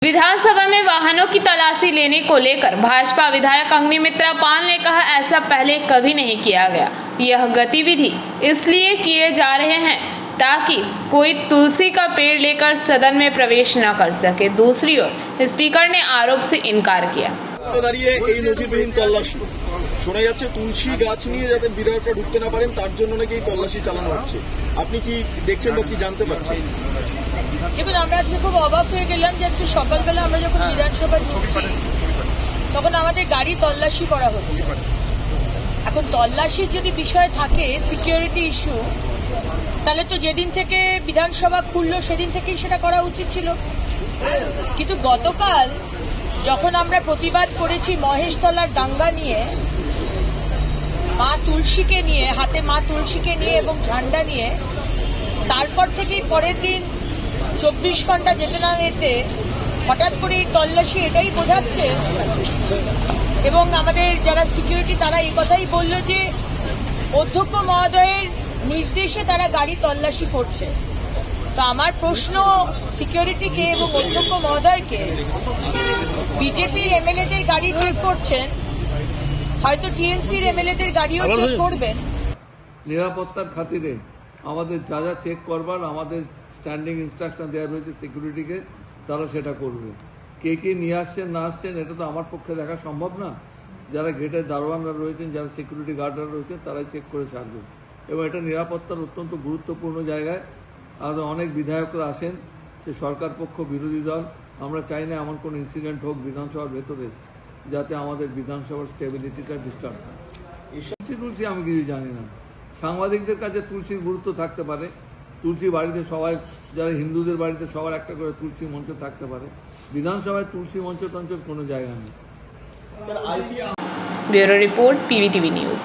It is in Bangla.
विधानसभा में वाहनों की तलाशी लेने को लेकर भाजपा विधायक अग्निमित्रा पाल ने कहा, ऐसा पहले कभी नहीं किया गया। यह गतिविधि इसलिए किए जा रहे हैं ताकि कोई तुलसी का पेड़ लेकर सदन में प्रवेश न कर सके। दूसरी ओर स्पीकर ने आरोप से इनकार किया। দাঁড়িয়ে এই নজিরবিহীন তল্লাশি শোনা যাচ্ছে তুলসী গাছ নিয়ে যাতে বিধায়করা ঢুকতে না পারেন তার জন্য নাকি এই তল্লাশি চালানো হচ্ছে। আপনি কি দেখছেন বা কি জানতে পারছেন? দেখুন, আমরা আজকে খুব অবাক হয়ে গেলাম যে আজকে সকালবেলা আমরা যখন বিধানসভায় ঢুকছি তখন আমাদের গাড়ি তল্লাশি করা হচ্ছে। এখন তল্লাশির যদি বিষয় থাকে সিকিউরিটি ইস্যু, তাহলে তো যেদিন থেকে বিধানসভা খুললো সেদিন থেকেই সেটা করা উচিত ছিল। কিন্তু গতকাল যখন আমরা প্রতিবাদ করেছি মহেশতলার দাঙ্গা নিয়ে, মা তুলসীকে নিয়ে, হাতে মা তুলসীকে নিয়ে এবং ঝান্ডা নিয়ে, তারপর থেকেই পরের দিন 24 ঘন্টা যেতে না যেতে হঠাৎ করে এই তল্লাশি এটাই বোঝাচ্ছে। এবং আমাদের যারা সিকিউরিটি তারা এই কথাই বলল যে অধ্যক্ষ মহোদয়ের নির্দেশে তারা গাড়ি তল্লাশি করছে। তো আমার প্রশ্ন সিকিউরিটিকে এবং অধ্যক্ষ মহোদয়কে, বিজেপির এমএলএদের গাড়ি চেক করছেন, হয়তো টিএমসির এমএলএদের গাড়িও চেক করবেন। নিরাপত্তার খাতিরে আমাদের যা যা চেক করবার আমাদের স্ট্যান্ডিং ইনস্ট্রাকশন দেওয়া রয়েছে সিকিউরিটিকে, তারা সেটা করবে। কে কে নিয়ে আসছেন না আসছেন এটা তো আমার পক্ষে দেখা সম্ভব না। যারা গেটের দারোয়ানরা রয়েছেন, যারা সিকিউরিটি গার্ডরা রয়েছেন, তারাই চেক করে ছাড়বে। এবং এটা নিরাপত্তার অত্যন্ত গুরুত্বপূর্ণ জায়গায়। আর অনেক বিধায়করা আসেন, সে সরকার পক্ষ বিরোধী দল। আমরা চাই না এমন কোনো ইনসিডেন্ট হোক বিধানসভার ভেতরে যাতে আমাদের বিধানসভার স্টেবিলিটিটা ডিস্টার্ব হয়। তুলসী আমি কিছু জানি না। সাংবাদিকদের কাছে তুলসীর গুরুত্ব থাকতে পারে। তুলসী বাড়িতে সবাই, যারা হিন্দুদের বাড়িতে সবার একটা করে তুলসী মঞ্চ থাকতে পারে। বিধানসভায় তুলসী মঞ্চ টঞ্চের কোনো জায়গা নেই। Bureau report, PVTV news.